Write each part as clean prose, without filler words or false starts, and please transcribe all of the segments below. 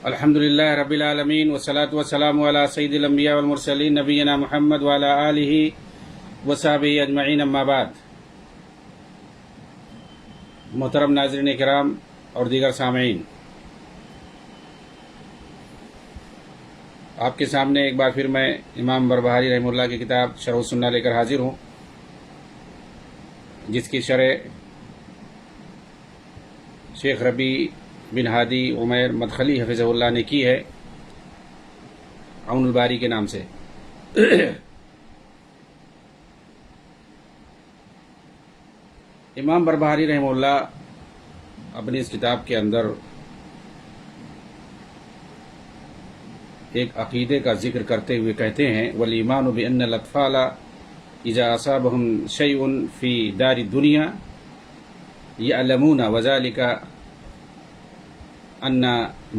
الحمدللہ رب العالمین والصلاة والسلام علی سید الانبیاء والمرسلین نبینا محمد وعلی آلہ وصحبہ اجمعین، اما بعد۔ محترم ناظرین کرام اور دیگر سامعین، آپ کے سامنے ایک بار پھر میں امام بربہاری رحمہ اللہ کی کتاب شرح السنہ لے کر حاضر ہوں، جس کی شرح شیخ ربیع بن ہادی عمیر مدخلی حفظہ اللہ نے کی ہے، عون الباری کے نام سے۔ امام بربہاری رحمہ اللہ اپنی اس کتاب کے اندر ایک عقیدے کا ذکر کرتے ہوئے کہتے ہیں: وَالْإِيمَانُ بِأَنَّ الْأَطْفَالَ إِذَا أَصَابَهُمْ شَيْءٌ فِي دَارِ الدُّنْيَا يَعْلَمُونَ وَذَلِكَ أن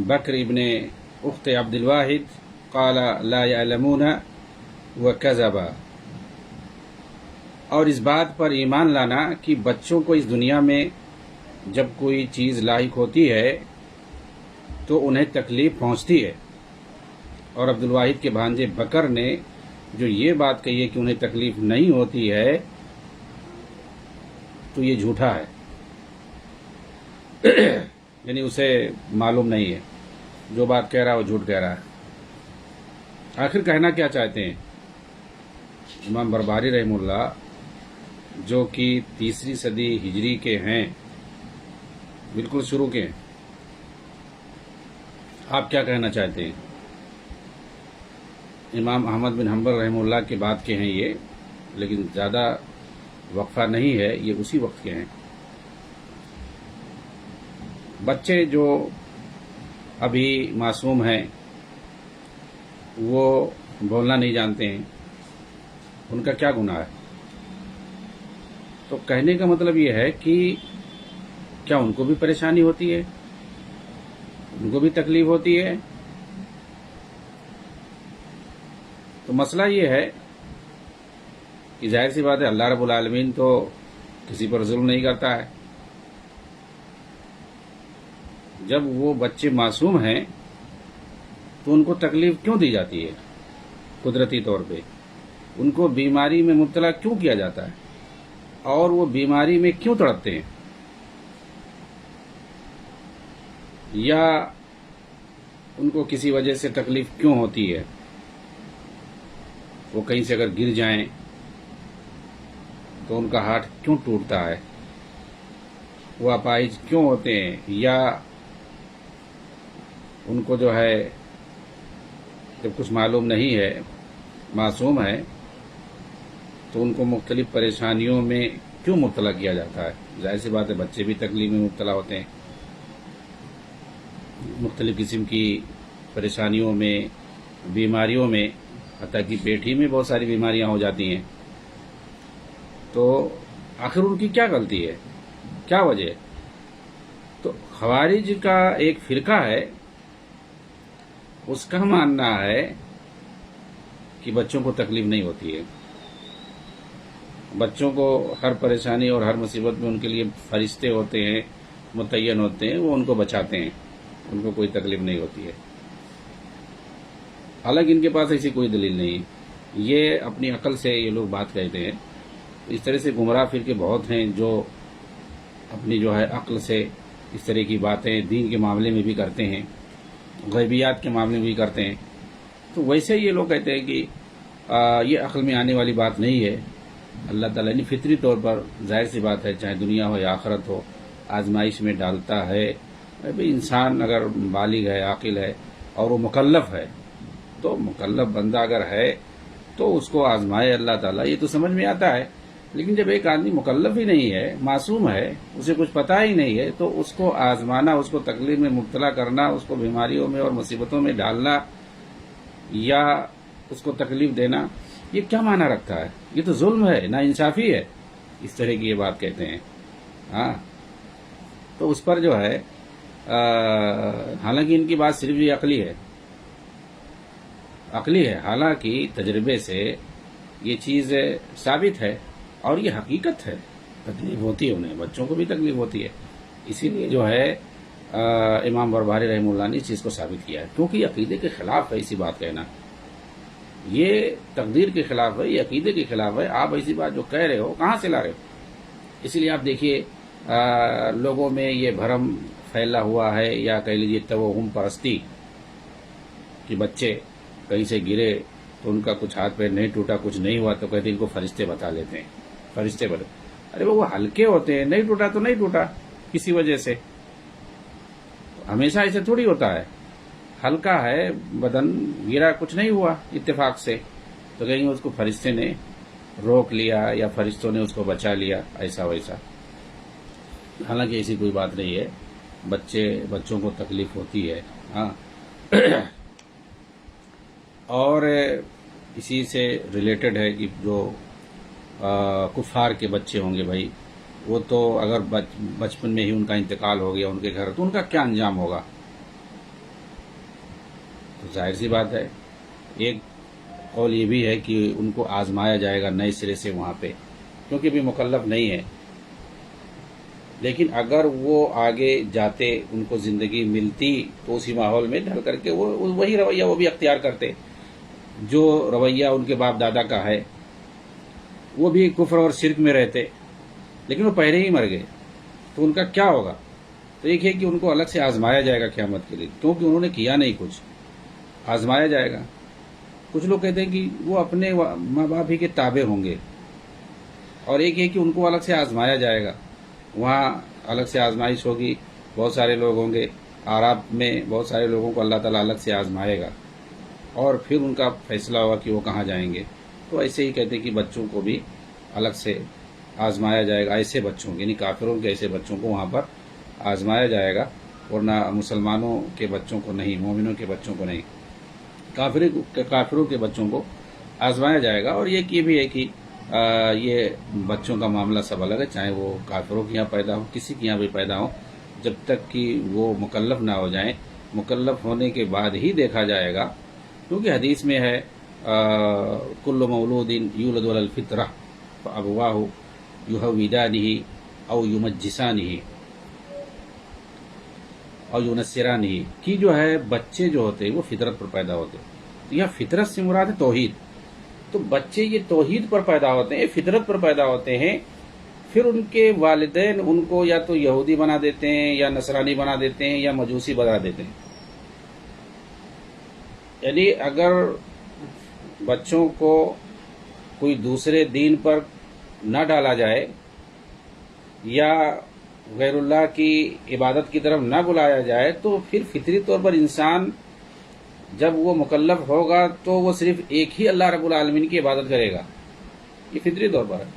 بکر ابن اخت عبد الواحد قال لا يعلمون وكذب، اور اس بات پر ایمان لانا کہ بچوں کو اس دنیا میں جب کوئی چیز لاحق ہوتی ہے تو انہیں تکلیف پہنچتی ہے، اور عبد الواحد کے بھانجے بکر نے جو یہ بات کہی ہے کہ انہیں تکلیف نہیں ہوتی ہے تو یہ جھوٹا ہے، یعنی اسے معلوم نہیں ہے، جو بات کہہ رہا ہے وہ جھوٹ کہہ رہا ہے۔ آخر کہنا کیا چاہتے ہیں امام بربہاری رحمہ اللہ، جو کہ 3 صدی ہجری کے ہیں، بالکل شروع کے ہیں؟ آپ کیا کہنا چاہتے ہیں؟ امام احمد بن حنبل رحمہ اللہ کے بعد کے ہیں یہ، لیکن زیادہ وقفہ نہیں ہے، یہ اسی وقت کے ہیں۔ بچے جو ابھی معصوم ہیں وہ بولنا نہیں جانتے ہیں، ان کا کیا گناہ ہے؟ تو کہنے کا مطلب یہ ہے کہ کیا ان کو بھی پریشانی ہوتی ہے، ان کو بھی تکلیف ہوتی ہے؟ تو مسئلہ یہ ہے کہ ظاہر سی بات ہے، اللہ رب العالمین تو کسی پر ظلم نہیں کرتا ہے۔ جب وہ بچے معصوم ہیں تو ان کو تکلیف کیوں دی جاتی ہے؟ قدرتی طور پہ ان کو بیماری میں مبتلا کیوں کیا جاتا ہے، اور وہ بیماری میں کیوں تڑپتے ہیں؟ یا ان کو کسی وجہ سے تکلیف کیوں ہوتی ہے؟ وہ کہیں سے اگر گر جائیں تو ان کا ہاتھ کیوں ٹوٹتا ہے؟ وہ اپاہج کیوں ہوتے ہیں؟ یا ان کو جو ہے جب کچھ معلوم نہیں ہے، معصوم ہے، تو ان کو مختلف پریشانیوں میں کیوں مبتلا کیا جاتا ہے؟ ظاہر سی بات ہے بچے بھی تکلیف میں مبتلا ہوتے ہیں، مختلف قسم کی پریشانیوں میں، بیماریوں میں، حتیٰ کہ پیٹ ہی میں بہت ساری بیماریاں ہو جاتی ہیں۔ تو آخر ان کی کیا غلطی ہے، کیا وجہ ہے؟ تو خوارج کا ایک فرقہ ہے، اس کا ماننا ہے کہ بچوں کو تکلیف نہیں ہوتی ہے، بچوں کو ہر پریشانی اور ہر مصیبت میں ان کے لیے فرشتے ہوتے ہیں، متعین ہوتے ہیں، وہ ان کو بچاتے ہیں، ان کو کوئی تکلیف نہیں ہوتی ہے۔ حالانکہ ان کے پاس ایسی کوئی دلیل نہیں، یہ اپنی عقل سے یہ لوگ بات کہتے ہیں۔ اس طرح سے گمراہ فرقے بہت ہیں جو اپنی جو ہے عقل سے اس طرح کی باتیں دین کے معاملے میں بھی کرتے ہیں، غیبیات کے معاملے میں بھی کرتے ہیں۔ تو ویسے یہ لوگ کہتے ہیں کہ یہ عقل میں آنے والی بات نہیں ہے، اللہ تعالیٰ نے فطری طور پر، ظاہر سی بات ہے چاہے دنیا ہو یا آخرت ہو، آزمائش میں ڈالتا ہے۔ بھئی انسان اگر بالغ ہے، عاقل ہے اور وہ مکلف ہے، تو مکلف بندہ اگر ہے تو اس کو آزمائے اللہ تعالیٰ، یہ تو سمجھ میں آتا ہے۔ لیکن جب ایک آدمی مکلف ہی نہیں ہے، معصوم ہے، اسے کچھ پتہ ہی نہیں ہے، تو اس کو آزمانا، اس کو تکلیف میں مبتلا کرنا، اس کو بیماریوں میں اور مصیبتوں میں ڈالنا یا اس کو تکلیف دینا، یہ کیا معنی رکھتا ہے؟ یہ تو ظلم ہے، ناانصافی ہے، اس طرح کی یہ بات کہتے ہیں۔ ہاں، تو اس پر جو ہے حالانکہ ان کی بات صرف یہ عقلی ہے، حالانکہ تجربے سے یہ چیز ثابت ہے اور یہ حقیقت ہے، تکلیف ہوتی ہے انہیں، بچوں کو بھی تکلیف ہوتی ہے۔ اسی لیے جو ہے امام بربہاری رحمہ اللہ نے اس چیز کو ثابت کیا ہے، کیونکہ یہ عقیدے کے خلاف ہے ایسی بات کہنا، یہ تقدیر کے خلاف ہے، یہ عقیدے کے خلاف ہے. آپ ایسی بات جو کہہ رہے ہو کہاں سے لا رہے ہو؟ اس لیے آپ دیکھیے لوگوں میں یہ بھرم پھیلا ہوا ہے، یا کہہ لیجیے توہم پرستی، کہ بچے کہیں سے گرے تو ان کا کچھ ہاتھ پیر نہیں ٹوٹا، کچھ نہیں ہوا، تو کہتے ہیں ان کو فرشتے بتا لیتے ہیں، فرشتے بتا. ارے وہ ہلکے ہوتے ہیں، نہیں ٹوٹا تو نہیں ٹوٹا کسی وجہ سے، ہمیشہ ایسے تھوڑی ہوتا ہے. ہلکا ہے بدن، گرا، کچھ نہیں ہوا اتفاق سے، تو کہیں اس کو فرشتے نے روک لیا یا فرشتوں نے اس کو بچا لیا، ایسا ویسا. حالانکہ ایسی کوئی بات نہیں ہے، بچوں کو تکلیف ہوتی ہے. ہاں اور اسی سے ریلیٹڈ ہے کہ جو کفار کے بچے ہوں گے بھائی، وہ تو اگر بچپن میں ہی ان کا انتقال ہو گیا ان کے گھر، تو ان کا کیا انجام ہوگا؟ تو ظاہر سی بات ہے. ایک قول یہ بھی ہے کہ ان کو آزمایا جائے گا نئے سرے سے وہاں پہ، کیونکہ بھی مکلف نہیں ہے. لیکن اگر وہ آگے جاتے، ان کو زندگی ملتی، تو اسی ماحول میں ڈھل کر کے وہ وہی رویہ وہ بھی اختیار کرتے جو رویہ ان کے باپ دادا کا ہے. وہ بھی کفر اور شرک میں رہتے، لیکن وہ پہلے ہی مر گئے، تو ان کا کیا ہوگا؟ تو ایک ہے کہ ان کو الگ سے آزمایا جائے گا قیامت کے لیے، کیونکہ انہوں نے کیا نہیں کچھ، آزمایا جائے گا. کچھ لوگ کہتے ہیں کہ وہ اپنے ماں باپ ہی کے تابع ہوں گے، اور ایک ہے کہ ان کو الگ سے آزمایا جائے گا، وہاں الگ سے آزمائش ہوگی. بہت سارے لوگ ہوں گے اعراب میں، بہت سارے لوگوں کو اللہ تعالیٰ الگ سے آزمائے گا، اور پھر ان کا فیصلہ ہوگا کہ وہ کہاں جائیں گے. تو ایسے ہی کہتے ہیں کہ بچوں کو بھی الگ سے آزمایا جائے گا، ایسے بچوں یعنی کافروں کے ایسے بچوں کو وہاں پر آزمایا جائے گا، ورنہ مسلمانوں کے بچوں کو نہیں، مومنوں کے بچوں کو نہیں، کافروں کے بچوں کو آزمایا جائے گا. اور یہ بھی ہے کہ یہ بچوں کا معاملہ سب الگ ہے، چاہے وہ کافروں کے یہاں پیدا ہو، کسی کے یہاں بھی پیدا ہو، جب تک کہ وہ مکلف نہ ہو جائیں. مکلف ہونے کے بعد ہی دیکھا جائے گا، کیونکہ حدیث میں ہے کل مولود یولد علی الفطرہ فابواہ یہودانہ او یمجسانہ او ینصرانہ، کہ جو ہے بچے جو ہوتے ہیں وہ فطرت پر پیدا ہوتے ہیں. تو یہاں فطرت سے مراد ہے توحید. تو بچے یہ توحید پر پیدا ہوتے ہیں، فطرت پر پیدا ہوتے ہیں. پھر ان کے والدین ان کو یا تو یہودی بنا دیتے ہیں، یا نصرانی بنا دیتے ہیں، یا مجوسی بنا دیتے ہیں. یعنی اگر بچوں کو کوئی دوسرے دین پر نہ ڈالا جائے، یا غیر اللہ کی عبادت کی طرف نہ بلایا جائے، تو پھر فطری طور پر انسان جب وہ مکلف ہوگا تو وہ صرف ایک ہی اللہ رب العالمین کی عبادت کرے گا، یہ فطری طور پر ہے.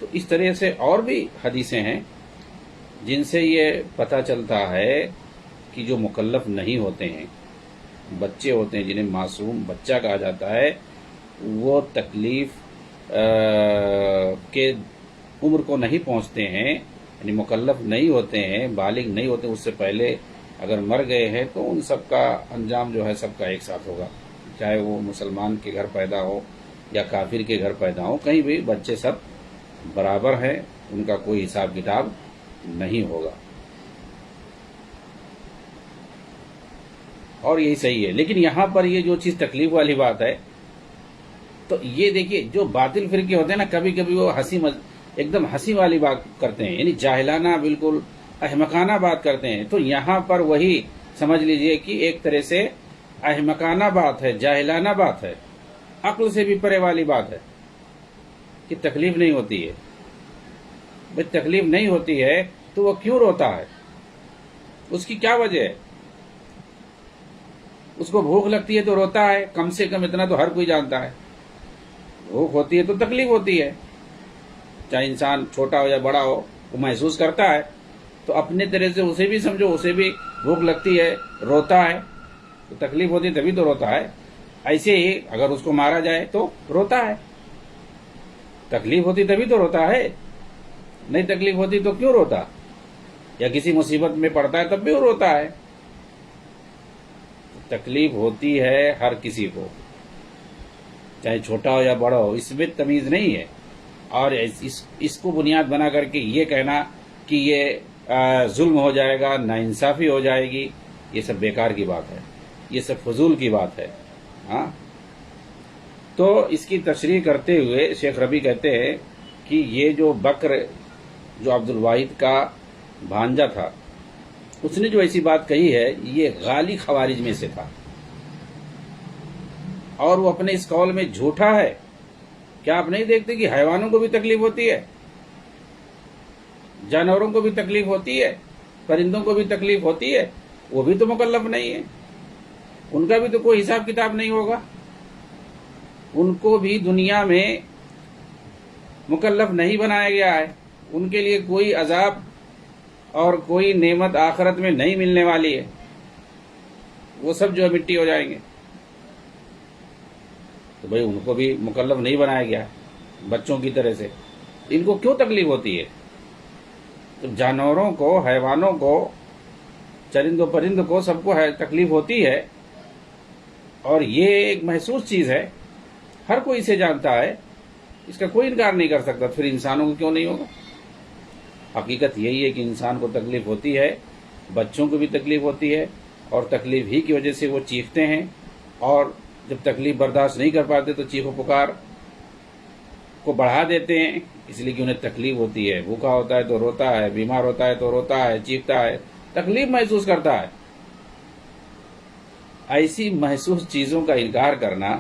تو اس طرح سے اور بھی حدیثیں ہیں جن سے یہ پتہ چلتا ہے کہ جو مکلف نہیں ہوتے ہیں، بچے ہوتے ہیں جنہیں معصوم بچہ کہا جاتا ہے، وہ تکلیف کے عمر کو نہیں پہنچتے ہیں، یعنی مکلف نہیں ہوتے ہیں، بالغ نہیں ہوتے، اس سے پہلے اگر مر گئے ہیں تو ان سب کا انجام جو ہے سب کا ایک ساتھ ہوگا، چاہے وہ مسلمان کے گھر پیدا ہو یا کافر کے گھر پیدا ہو، کہیں بھی بچے سب برابر ہیں، ان کا کوئی حساب کتاب نہیں ہوگا. اور یہی صحیح ہے. لیکن یہاں پر یہ جو چیز تکلیف والی بات ہے، تو یہ دیکھیے جو باطل فرقے ہوتے ہیں نا، کبھی کبھی وہ ایک دم ہنسی والی بات کرتے ہیں، یعنی جاہلانہ، بالکل احمقانہ بات کرتے ہیں. تو یہاں پر وہی سمجھ لیجئے کہ ایک طرح سے احمقانہ بات ہے، جاہلانہ بات ہے، عقل سے بھی پرے والی بات ہے کہ تکلیف نہیں ہوتی ہے. بھئی تکلیف نہیں ہوتی ہے تو وہ کیوں روتا ہے؟ اس کی کیا وجہ ہے؟ اس کو بھوک لگتی ہے تو روتا ہے، کم سے کم اتنا تو ہر کوئی جانتا ہے. بھوک ہوتی ہے تو تکلیف ہوتی ہے، چاہے انسان چھوٹا ہو یا بڑا ہو، وہ محسوس کرتا ہے. تو اپنے طرح سے اسے بھی سمجھو، اسے بھی بھوک لگتی ہے، روتا ہے، تو تکلیف ہوتی ہے تبھی تو روتا ہے. ایسے ہی اگر اس کو مارا جائے تو روتا ہے، تکلیف ہوتی تبھی تو روتا ہے، نہیں تکلیف ہوتی تو کیوں روتا؟ یا کسی مصیبت میں پڑتا ہے تب بھی وہ روتا ہے. تکلیف ہوتی ہے ہر کسی کو، چاہے چھوٹا ہو یا بڑا ہو، اس میں تمیز نہیں ہے. اور اس کو بنیاد بنا کر کے یہ کہنا کہ یہ ظلم ہو جائے گا، ناانصافی ہو جائے گی، یہ سب بیکار کی بات ہے، یہ سب فضول کی بات ہے۔ ہاں، تو اس کی تشریح کرتے ہوئے شیخ ربیع کہتے ہیں کہ یہ جو بکر جو عبد الواحد کا بھانجا تھا، اس نے جو ایسی بات کہی ہے، یہ غالی خوارج میں سے تھا، اور وہ اپنے اس قول میں جھوٹا ہے۔ کیا آپ نہیں دیکھتے کہ حیوانوں کو بھی تکلیف ہوتی ہے، جانوروں کو بھی تکلیف ہوتی ہے، پرندوں کو بھی تکلیف ہوتی ہے، وہ بھی تو مکلف نہیں ہے، ان کا بھی تو کوئی حساب کتاب نہیں ہوگا، ان کو بھی دنیا میں مکلف نہیں بنایا گیا ہے، ان کے لیے کوئی عذاب اور کوئی نعمت آخرت میں نہیں ملنے والی ہے، وہ سب جو ہے مٹی ہو جائیں گے۔ تو بھئی ان کو بھی مکلف نہیں بنایا گیا بچوں کی طرح سے، ان کو کیوں تکلیف ہوتی ہے؟ تو جانوروں کو، حیوانوں کو، چرند و پرند کو، سب کو تکلیف ہوتی ہے، اور یہ ایک محسوس چیز ہے، ہر کوئی اسے جانتا ہے، اس کا کوئی انکار نہیں کر سکتا، پھر انسانوں کو کیوں نہیں ہوگا؟ حقیقت یہی ہے کہ انسان کو تکلیف ہوتی ہے، بچوں کو بھی تکلیف ہوتی ہے، اور تکلیف ہی کی وجہ سے وہ چیختے ہیں، اور جب تکلیف برداشت نہیں کر پاتے تو چیخ و پکار کو بڑھا دیتے ہیں، اس لیے کہ انہیں تکلیف ہوتی ہے، بھوکا ہوتا ہے تو روتا ہے، بیمار ہوتا ہے تو روتا ہے، چیختا ہے، تکلیف محسوس کرتا ہے۔ ایسی محسوس چیزوں کا انکار کرنا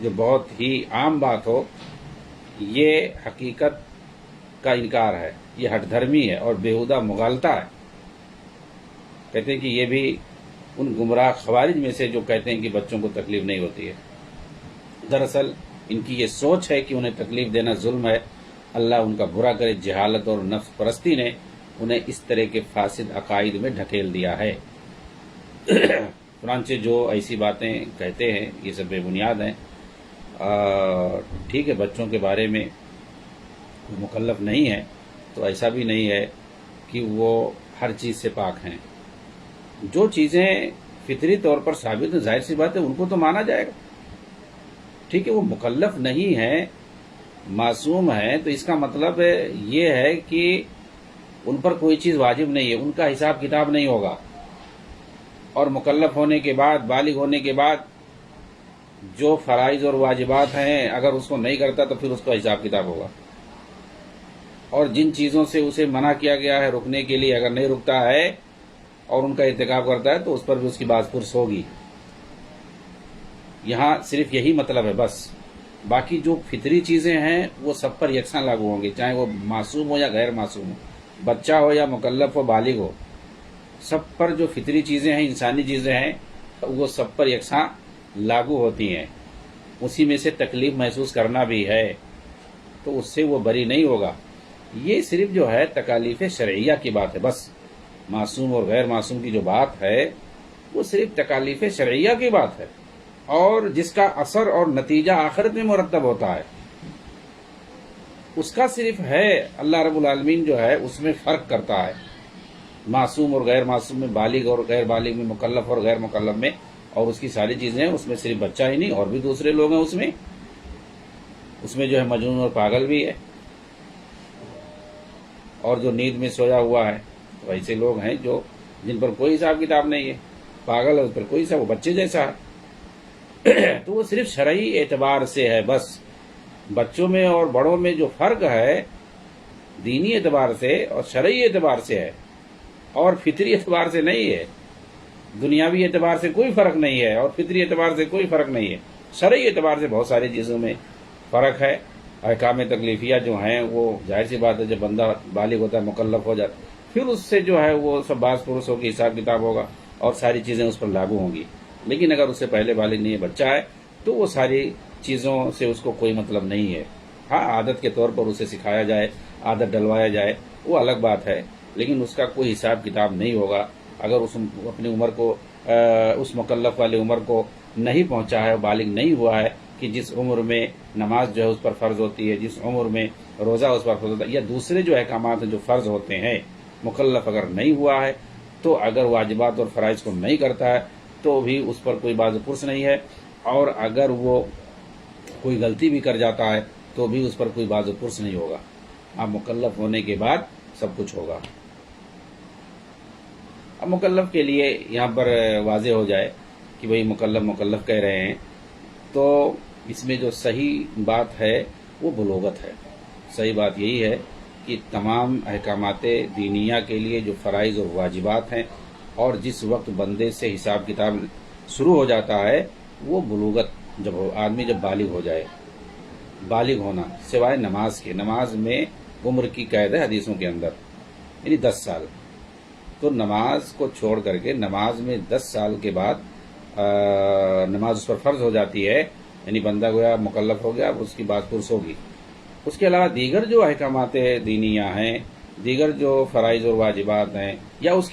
جو بہت ہی عام بات ہو، یہ حقیقت کا انکار ہے، یہ ہٹ دھرمی ہے اور بیہودہ مغالطہ ہے۔ کہتے ہیں کہ یہ بھی ان گمراہ خوارج میں سے جو کہتے ہیں کہ بچوں کو تکلیف نہیں ہوتی ہے، دراصل ان کی یہ سوچ ہے کہ انہیں تکلیف دینا ظلم ہے۔ اللہ ان کا برا کرے، جہالت اور نفس پرستی نے انہیں اس طرح کے فاسد عقائد میں ڈھکیل دیا ہے۔ چنانچہ جو ایسی باتیں کہتے ہیں یہ سب بے بنیاد ہیں۔ ٹھیک ہے، بچوں کے بارے میں مکلف نہیں ہے تو ایسا بھی نہیں ہے کہ وہ ہر چیز سے پاک ہیں۔ جو چیزیں فطری طور پر ثابت ہیں، ظاہر سی بات ہے ان کو تو مانا جائے گا۔ ٹھیک ہے، وہ مکلف نہیں ہے، معصوم ہے، تو اس کا مطلب یہ ہے کہ ان پر کوئی چیز واجب نہیں ہے، ان کا حساب کتاب نہیں ہوگا، اور مکلف ہونے کے بعد، بالغ ہونے کے بعد جو فرائض اور واجبات ہیں اگر اس کو نہیں کرتا تو پھر اس کا حساب کتاب ہوگا، اور جن چیزوں سے اسے منع کیا گیا ہے رکنے کے لیے اگر نہیں رکتا ہے اور ان کا ارتکاب کرتا ہے تو اس پر بھی اس کی باز پرس ہوگی۔ یہاں صرف یہی مطلب ہے بس، باقی جو فطری چیزیں ہیں وہ سب پر یکساں لاگو ہوں گی، چاہے وہ معصوم ہو یا غیر معصوم ہو، بچہ ہو یا مکلف ہو، بالغ ہو، سب پر جو فطری چیزیں ہیں، انسانی چیزیں ہیں، وہ سب پر یکساں لاگو ہوتی ہیں۔ اسی میں سے تکلیف محسوس کرنا بھی ہے تو اس سے وہ بری نہیں ہوگا۔ یہ صرف جو ہے تکالیف شرعیہ کی بات ہے بس، معصوم اور غیر معصوم کی جو بات ہے وہ صرف تکالیف شرعیہ کی بات ہے، اور جس کا اثر اور نتیجہ آخرت میں مرتب ہوتا ہے اس کا صرف ہے اللہ رب العالمین جو ہے اس میں فرق کرتا ہے، معصوم اور غیر معصوم میں، بالغ اور غیر بالغ میں، مکلف اور غیر مکلف میں، اور اس کی ساری چیزیں ہیں، اس میں صرف بچہ ہی نہیں اور بھی دوسرے لوگ ہیں، اس میں جو ہے مجنون اور پاگل بھی ہے، اور جو نیند میں سویا ہوا ہے تو ایسے لوگ ہیں جو جن پر کوئی حساب کتاب نہیں ہے، پاگل ہے اس پر کوئی حساب، وہ بچے جیسا ہے۔ تو وہ صرف شرعی اعتبار سے ہے بس، بچوں میں اور بڑوں میں جو فرق ہے دینی اعتبار سے اور شرعی اعتبار سے ہے، اور فطری اعتبار سے نہیں ہے، دنیاوی اعتبار سے کوئی فرق نہیں ہے اور فطری اعتبار سے کوئی فرق نہیں ہے، شرعی اعتبار سے بہت ساری چیزوں میں فرق ہے۔ احکام تکلیفیہ جو ہیں وہ ظاہر سی بات ہے جب بندہ بالغ ہوتا ہے، مکلف ہو جاتا ہے، پھر اس سے جو ہے وہ سب باز پرس ہو کے حساب کتاب ہوگا اور ساری چیزیں اس پر لاگو ہوں گی۔ لیکن اگر اس سے پہلے بالغ نہیں ہے، بچہ ہے، تو وہ ساری چیزوں سے اس کو کوئی مطلب نہیں ہے۔ ہاں، عادت کے طور پر اسے سکھایا جائے، عادت ڈلوایا جائے، وہ الگ بات ہے، لیکن اس کا کوئی حساب کتاب نہیں ہوگا۔ اگر اس اپنی عمر کو، اس مکلف والی عمر کو نہیں پہنچا ہے، بالغ نہیں ہوا ہے کہ جس عمر میں نماز جو ہے اس پر فرض ہوتی ہے، جس عمر میں روزہ اس پر فرض ہوتا ہے، یا دوسرے جو احکامات ہیں جو فرض ہوتے ہیں، مکلف اگر نہیں ہوا ہے تو اگر واجبات اور فرائض کو نہیں کرتا ہے تو بھی اس پر کوئی باز پرس نہیں ہے، اور اگر وہ کوئی غلطی بھی کر جاتا ہے تو بھی اس پر کوئی باز پرس نہیں ہوگا۔ اب مکلف ہونے کے بعد سب کچھ ہوگا۔ اب مکلف کے لیے یہاں پر واضح ہو جائے کہ بھئی مکلف کہہ رہے ہیں، تو اس میں جو صحیح بات ہے وہ بلوغت ہے۔ صحیح بات یہی ہے کہ تمام احکامات دینیہ کے لیے جو فرائض اور واجبات ہیں، اور جس وقت بندے سے حساب کتاب شروع ہو جاتا ہے وہ بلوغت، جب آدمی جب بالغ ہو جائے۔ بالغ ہونا سوائے نماز کے، نماز میں عمر کی قید ہے حدیثوں کے اندر، یعنی 10 سال۔ تو نماز کو چھوڑ کر کے نماز میں 10 سال کے بعد نماز اس پر فرض ہو جاتی ہے، یعنی بندہ گویا مکلف ہو گیا، اب اس کی بات پرس ہوگی۔ اس کے علاوہ دیگر جو احکامات دینیہ ہیں، دیگر جو فرائض اور واجبات ہیں، یا اس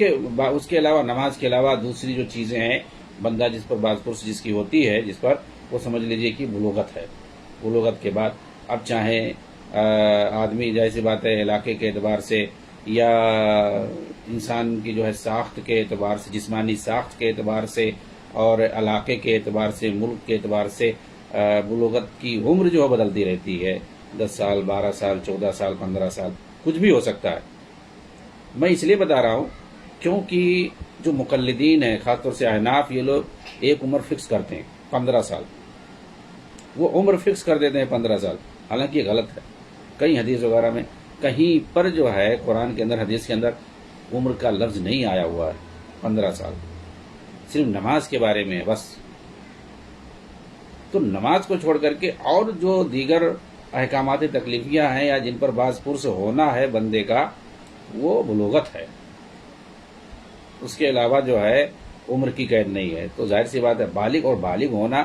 کے علاوہ نماز کے علاوہ دوسری جو چیزیں ہیں، بندہ جس پر باز پرس جس کی ہوتی ہے، جس پر وہ سمجھ لیجئے کہ بلوغت ہے۔ بلوغت کے بعد اب چاہے آدمی، جیسی بات ہے علاقے کے اعتبار سے یا انسان کی جو ہے ساخت کے اعتبار سے، جسمانی ساخت کے اعتبار سے اور علاقے کے اعتبار سے، ملک کے اعتبار سے بلوغت کی عمر جو ہے بدلتی رہتی ہے، 10 سال، 12 سال، 14 سال، 15 سال، کچھ بھی ہو سکتا ہے۔ میں اس لیے بتا رہا ہوں کیونکہ جو مقلدین ہیں، خاص طور سے احناف، یہ لوگ ایک عمر فکس کرتے ہیں 15 سال، وہ عمر فکس کر دیتے ہیں 15 سال، حالانکہ یہ غلط ہے۔ کئی حدیث وغیرہ میں کہیں پر جو ہے قرآن کے اندر، حدیث کے اندر عمر کا لفظ نہیں آیا ہوا ہے 15 سال، صرف نماز کے بارے میں ہے بس۔ تو نماز کو چھوڑ کر کے اور جو دیگر احکامات تکلیفیہ ہیں یا جن پر باز پرس ہونا ہے بندے کا، وہ بلوغت ہے۔ اس کے علاوہ جو ہے عمر کی قید نہیں ہے۔ تو ظاہر سی بات ہے بالغ اور بالغ ہونا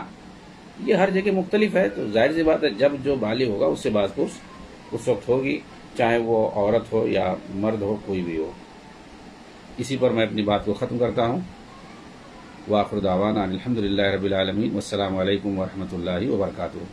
یہ ہر جگہ مختلف ہے، تو ظاہر سی بات ہے جب جو بالغ ہوگا اس سے باز پرس اس وقت ہوگی، چاہے وہ عورت ہو یا مرد ہو، کوئی بھی ہو۔ اسی پر میں اپنی بات کو ختم کرتا ہوں۔ وآخر دعوانا الحمدللہ رب العالمین، والسلام علیکم ورحمۃ اللہ وبرکاتہ۔